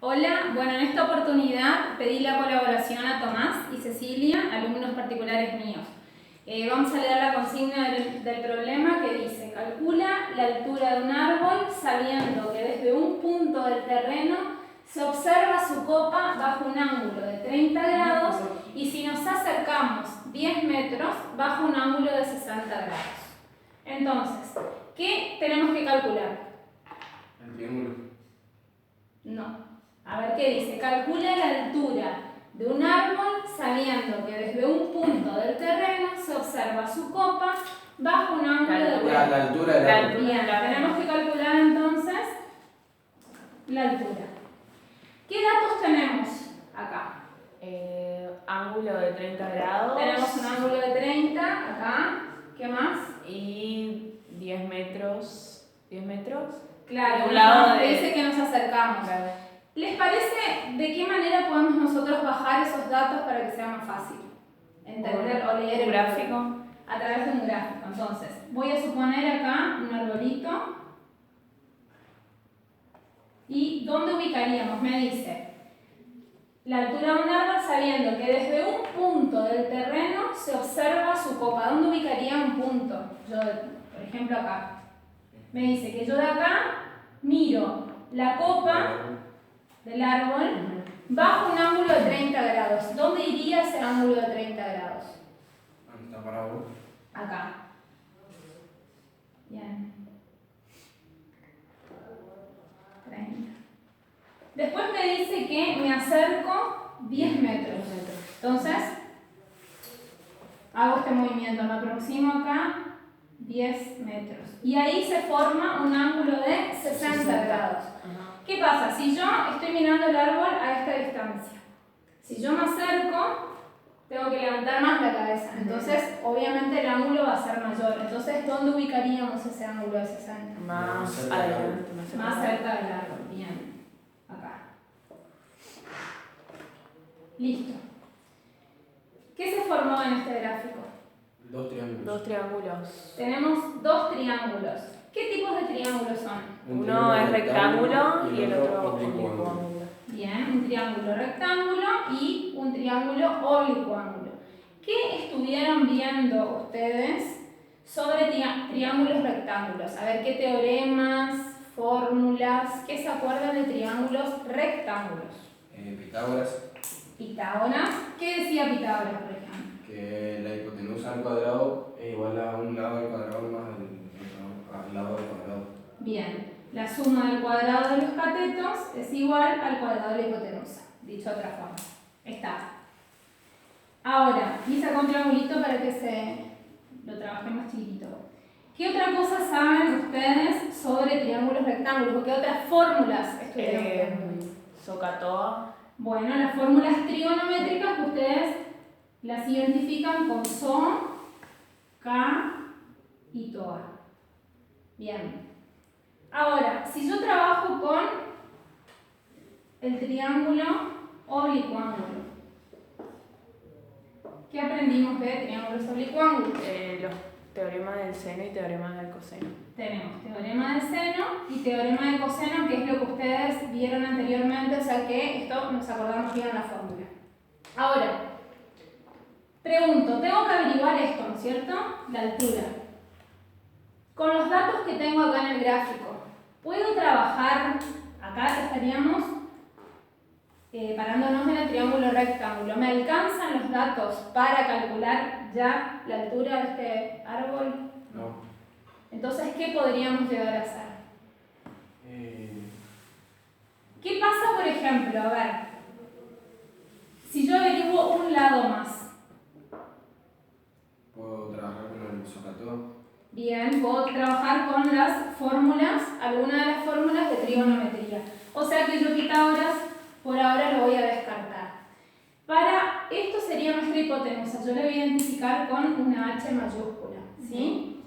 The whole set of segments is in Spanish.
Hola, bueno, en esta oportunidad pedí la colaboración a Tomás y Cecilia, alumnos particulares míos. Vamos a leer la consigna del problema que dice: calcula la altura de un árbol sabiendo que desde un punto del terreno se observa su copa bajo un ángulo de 30 grados y si nos acercamos 10 metros bajo un ángulo de 60 grados. Entonces, ¿qué tenemos que calcular? El triángulo. No. A ver qué dice. Calcula la altura de un árbol sabiendo que desde un punto del terreno se observa su copa bajo un ángulo de 30. La altura del árbol. Bien, tenemos que calcular entonces la altura. ¿Qué datos tenemos acá? Ángulo de 30 grados. Tenemos un ángulo de 30 acá. ¿Qué más? Y 10 metros. ¿10 metros? Claro, De un lado dice que nos acercamos. Claro. ¿Les parece de qué manera podemos nosotros bajar esos datos para que sea más fácil entender o leer un gráfico? A través de un gráfico. Entonces, voy a suponer acá un arbolito. ¿Y dónde ubicaríamos? Me dice la altura de un árbol sabiendo que desde un punto del terreno se observa su copa. ¿Dónde ubicaría un punto? Yo, por ejemplo, acá. Me dice que yo de acá miro la copa del árbol bajo un ángulo de 30 grados. ¿Dónde iría ese ángulo de 30 grados? ¿Dónde está parado? Acá. Bien. 30. Después me dice que me acerco 10 metros. Entonces, hago este movimiento, me aproximo acá 10 metros. Y ahí se forma un ángulo de 60 grados. ¿Qué pasa? Si yo estoy mirando el árbol a esta distancia, si yo me acerco, tengo que levantar más la cabeza. Entonces, obviamente el ángulo va a ser mayor. Entonces, ¿dónde ubicaríamos ese ángulo de 60? Más adelante. Más cerca del árbol. Bien. Acá. Listo. ¿Qué se formó en este gráfico? Dos triángulos. Dos triángulos. Tenemos dos triángulos. ¿Qué tipos de triángulos son? Uno es rectángulo y el otro oblicuo. oblicuo. Bien, un triángulo rectángulo y un triángulo oblicuángulo. ¿Qué estuvieron viendo ustedes sobre triángulos rectángulos? A ver, ¿qué teoremas, fórmulas, qué se acuerdan de triángulos rectángulos? Pitágoras. Pitágoras. ¿Qué decía Pitágoras, por ejemplo? Que la hipotenusa al cuadrado es igual a un lado del cuadrado más al lado del cuadrado. Bien, la suma del cuadrado de los catetos es igual al cuadrado de la hipotenusa, dicho de otra forma. Está. Ahora, hice acá un triangulito para que lo trabajé más chiquitito. ¿Qué otra cosa saben ustedes sobre triángulos rectángulos? ¿O qué otras fórmulas estudiaron? Socatoa. Bueno, las fórmulas trigonométricas que ustedes las identifican con So, K y Toa. Bien. Ahora, si yo trabajo con el triángulo oblicuángulo, ¿qué aprendimos de triángulos oblicuángulos? Los teoremas del seno y teoremas del coseno. Tenemos teorema del seno y teorema del coseno, que es lo que ustedes vieron anteriormente, o sea que esto nos acordamos bien la fórmula. Ahora, pregunto, tengo que averiguar esto, ¿no es cierto? La altura. Con los datos que tengo acá en el gráfico, ¿puedo trabajar? Acá estaríamos parándonos en el triángulo rectángulo. ¿Me alcanzan los datos para calcular ya la altura de este árbol? No. Entonces, ¿qué podríamos llegar a hacer? ¿Qué pasa, por ejemplo? A ver, si yo averiguo un lado más. ¿Puedo trabajar con el socatoa? Bien, puedo trabajar con las fórmulas, alguna de las fórmulas de trigonometría. O sea que yo Pitágoras por ahora lo voy a descartar. Para esto sería nuestra hipotenusa. Yo la voy a identificar con una H mayúscula. ¿Sí?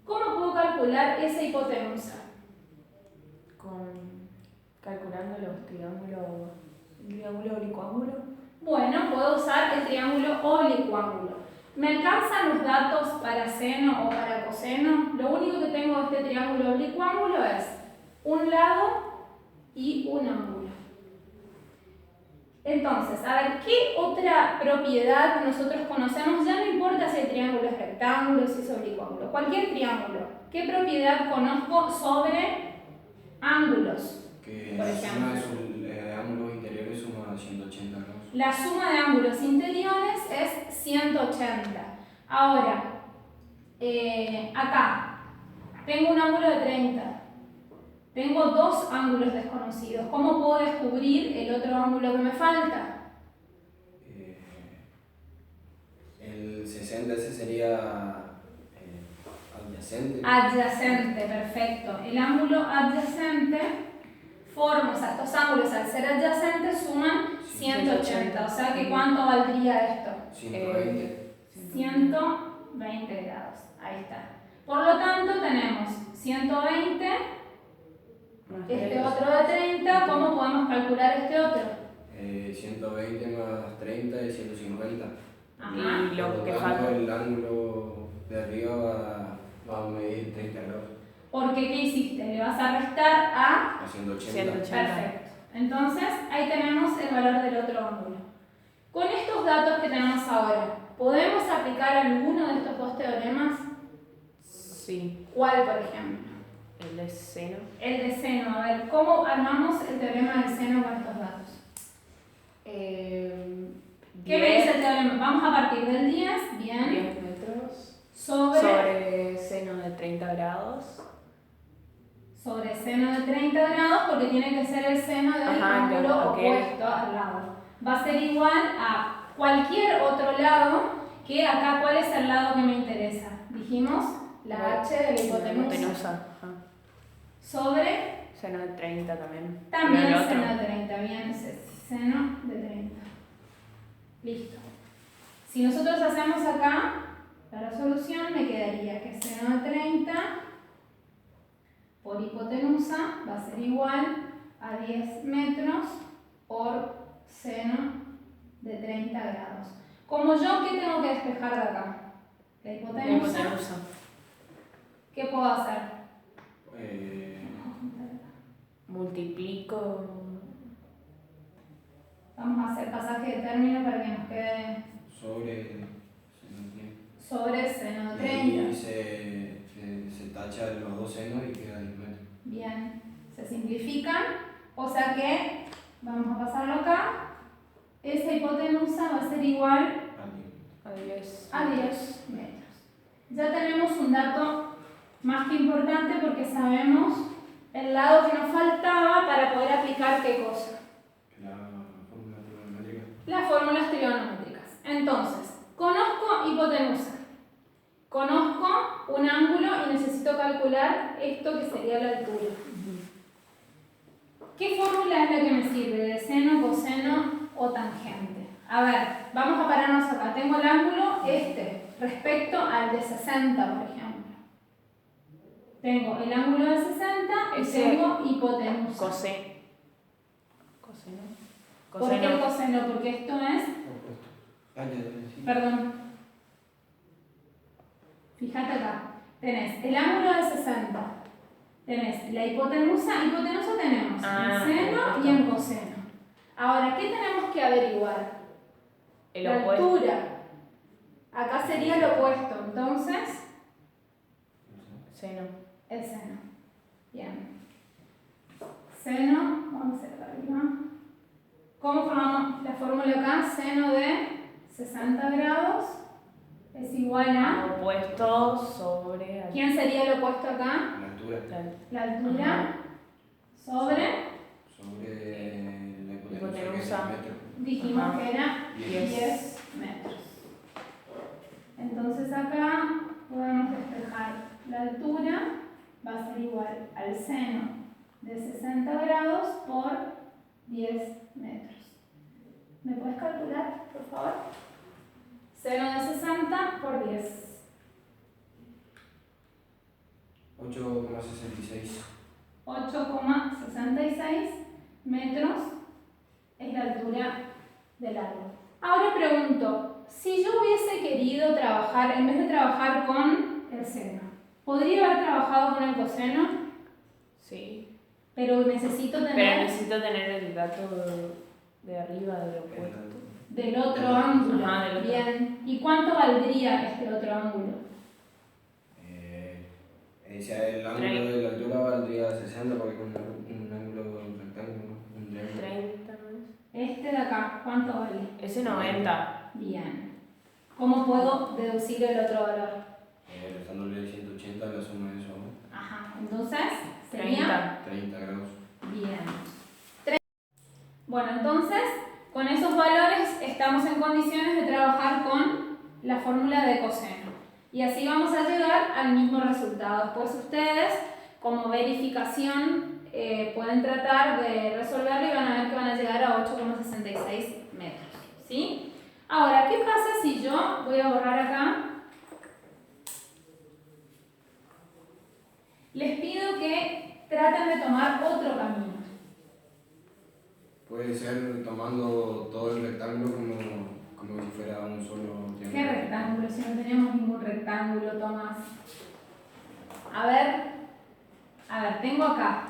¿Cómo puedo calcular esa hipotenusa? Calculando los triángulos. ¿El triángulo oblicuángulo? Bueno, puedo usar el triángulo oblicuángulo. ¿Me alcanzan los datos para seno o para coseno? Lo único que tengo de este triángulo oblicuángulo es un lado y un ángulo. Entonces, a ver, ¿qué otra propiedad nosotros conocemos? Ya no importa si el triángulo es rectángulo, si es oblicuángulo, cualquier triángulo. ¿Qué propiedad conozco sobre ángulos? Que Por la ejemplo. suma de sus ángulos interiores suma 180 grados. La suma de ángulos interiores es 180. Ahora, acá, tengo un ángulo de 30. Tengo dos ángulos desconocidos. ¿Cómo puedo descubrir el otro ángulo que me falta? El 60 ese sería adyacente. Adyacente, perfecto. El ángulo adyacente forma, o sea, estos ángulos al ser adyacentes suman 180. O sea que ¿cuánto valdría esto? 120. 120 grados. Ahí está. Por lo tanto, tenemos 120, este otro de 30. ¿Cómo podemos calcular este otro? 120 más 30 es 150. Ajá. Y lo Por que lo tanto, falta. el ángulo de arriba va a medir 30 grados. Porque, ¿qué hiciste? Le vas a restar a... A 180. 180. Perfecto. Entonces, ahí tenemos el valor del otro ángulo. Con estos datos que tenemos ahora, ¿podemos aplicar alguno de estos dos teoremas? Sí, ¿Cuál, por ejemplo? el de seno. El de seno. A ver, ¿cómo armamos el teorema del seno con estos datos? ¿Qué me dice el teorema? Vamos a partir del 10, bien. 10 metros. Sobre Seno de 30 grados. seno de 30 grados, porque tiene que ser el seno del Ajá, ángulo ok. opuesto al lado. Va a ser igual a cualquier otro lado, que acá, ¿cuál es el lado que me interesa? Dijimos la H de la hipotenusa. Ajá. Sobre Seno de 30 también. también El otro. seno de 30, bien, seno de 30. Listo. Si nosotros hacemos acá la resolución, me quedaría que seno de 30 por hipotenusa va a ser igual a 10 metros por seno de 30 grados. Como yo, ¿qué tengo que despejar de acá? La hipotenusa. ¿Qué puedo hacer? Multiplico. Vamos a hacer pasaje de término para que nos quede sobre seno de 30. Y se tacha los dos senos y queda 10 metros. Bien, se simplifican, o sea que, vamos a pasarlo acá, esa hipotenusa va a ser igual A 10. a 10 metros. Ya tenemos un dato más que importante porque sabemos el lado que nos faltaba para poder aplicar qué cosa. La fórmula trigonométrica. Las fórmulas trigonométricas. Entonces, conozco hipotenusa, conozco un ángulo y necesito calcular esto que sería la altura. ¿Qué fórmula es la que me sirve? ¿De seno, coseno o tangente? A ver, vamos a pararnos acá. Tengo el ángulo respecto al de 60, por ejemplo. Tengo el ángulo de 60 y tengo hipotenusa. Coseno. ¿Por qué el coseno? Porque esto es... Sí. Perdón. Fíjate acá. Tenés el ángulo de 60. Tenés la hipotenusa tenemos en seno y en coseno. Ahora, ¿qué tenemos que averiguar? El La opuesto. altura. Acá sería el opuesto, entonces, Seno. el seno. Bien. Seno, vamos a hacer acá arriba. ¿Cómo formamos la fórmula acá? Seno de 60 grados es igual a... Opuesto sobre. ¿Quién sería el opuesto acá? La altura. La altura sobre, La hipotenusa, que es Hipotenusa. 10 metros. dijimos Ajá. que era 10. 10 metros. Entonces acá podemos despejar la altura, va a ser igual al seno de 60 grados por 10 metros. ¿Me puedes calcular, por favor? Seno de 60 por 10. 8,66. 8,66 metros es la altura del árbol. Ahora pregunto, si yo hubiese querido trabajar, en vez de trabajar con el seno, ¿podría haber trabajado con el coseno? Sí. Pero necesito Pero tener necesito tener el dato De arriba del opuesto. Del otro Del- ángulo. Ajá, del otro. Bien. ¿Y cuánto valdría este otro ángulo? Si el ángulo de la altura valdría 60 porque es un ángulo rectángulo, un triángulo. 30, ¿no es? Este de acá, ¿cuánto vale? Ese 90. Bien. ¿Cómo puedo deducir el otro valor? Restándole 180 la suma de eso, ¿no? Ajá. Entonces, sería 30 grados. bien. Bueno, entonces, con esos valores estamos en condiciones de trabajar con la fórmula de coseno. Y así vamos a llegar al mismo resultado. Después ustedes, como verificación, pueden tratar de resolverlo y van a ver que van a llegar a 8,66 metros. ¿Sí? Ahora, ¿qué pasa si yo voy a borrar acá? Les pido que traten de tomar otro camino. Puede ser tomando todo el rectángulo como si fuera un solo triángulo. ¿Qué rectángulo? Si no tenemos ningún rectángulo, Tomás. A ver, tengo acá.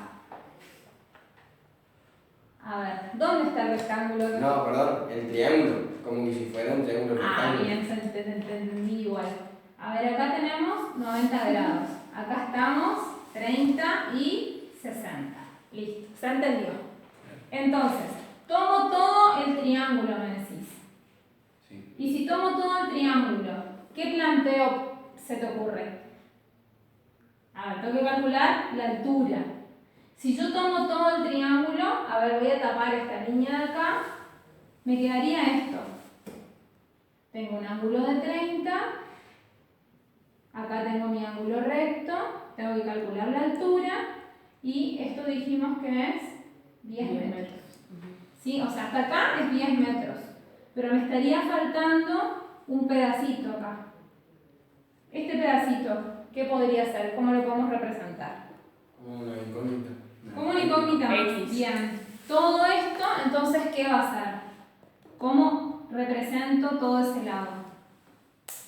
A ver, ¿dónde está el rectángulo? No, perdón, el triángulo, como que si fuera un triángulo Ah, rectángulo. bien, te entendí igual. A ver, acá tenemos 90 grados. Acá estamos 30 y 60. Listo, se entendió. Entonces, tomo todo el triángulo, me decís. Sí. Y si tomo todo el triángulo, ¿qué planteo se te ocurre? A ver, tengo que calcular la altura. Si yo tomo todo el triángulo, a ver, voy a tapar esta línea de acá, me quedaría esto. Tengo un ángulo de 30, acá tengo mi ángulo recto, tengo que calcular la altura y esto dijimos que es 10 metros. ¿Sí? O sea, hasta acá es 10 metros, pero me estaría faltando un pedacito acá. Este pedacito, ¿qué podría ser? ¿Cómo lo podemos representar? Como una incógnita. Como una incógnita más. X. Bien. Todo esto, entonces, ¿qué va a ser? ¿Cómo represento todo ese lado?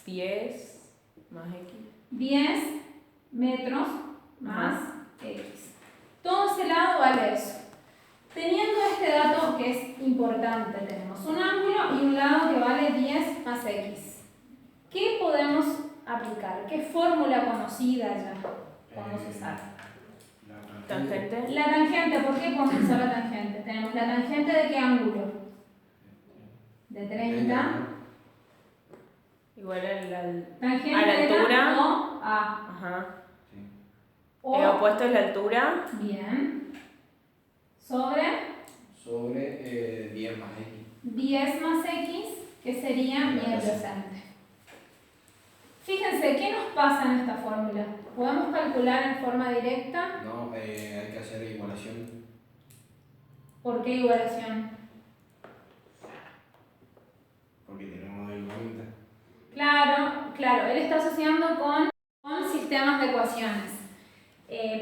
10 más X. 10 metros más X. Todo ese lado vale eso. Teniendo este dato que es importante, tenemos un ángulo y un lado que vale 10 más X. ¿Qué podemos aplicar? ¿Qué fórmula conocida ya podemos usar? Tangente. La tangente, ¿por qué podemos usar la tangente? Tenemos la tangente de qué ángulo? De 30. Igual al Tangente a la de altura. O a Ajá. Sí. O. Opuesto es la altura. Bien. Sobre Sobre 10 más X. 10 más X, que sería mi adyacente. Fíjense, ¿qué nos pasa en esta fórmula? ¿Podemos calcular en forma directa? No, hay que hacer igualación. ¿Por qué igualación? Porque tenemos la incógnita. Claro, él está asociando con sistemas de ecuaciones.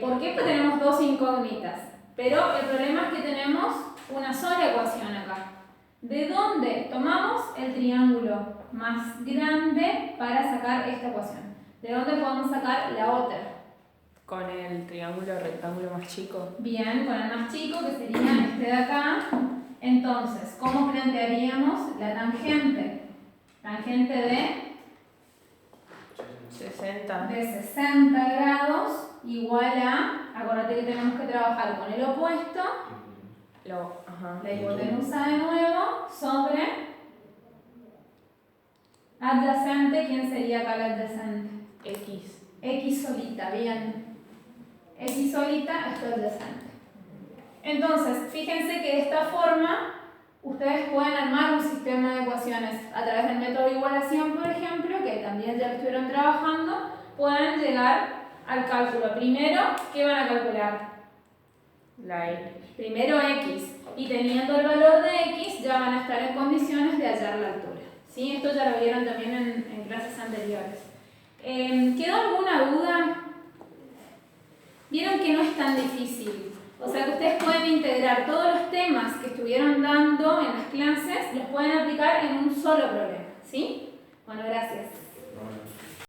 ¿Por qué? Porque tenemos dos incógnitas, pero el problema es que tenemos una sola ecuación acá. ¿De dónde tomamos el triángulo más grande para sacar esta ecuación? ¿De dónde podemos sacar la otra? Con el triángulo rectángulo más chico. Bien, con el más chico, que sería este de acá. Entonces, ¿cómo plantearíamos la tangente? Tangente de 60. 60 grados igual a, acuérdate que tenemos que trabajar con el opuesto, Ajá. la hipotenusa de nuevo, sobre adyacente. ¿Quién sería acá el adyacente? X. X solita, bien. X solita, esto es adyacente. Entonces, fíjense que de esta forma ustedes pueden armar un sistema de ecuaciones a través del método de igualación, por ejemplo, que también ya lo estuvieron trabajando, puedan llegar al cálculo. Primero, ¿qué van a calcular? La X. Primero X, y teniendo el valor de X ya van a estar en condiciones de hallar la altura. ¿Sí? Esto ya lo vieron también en clases anteriores. ¿Quedó alguna duda? Vieron que no es tan difícil. O sea que ustedes pueden integrar todos los temas que estuvieron dando en las clases, los pueden aplicar en un solo problema. ¿Sí? Bueno, gracias. Bueno.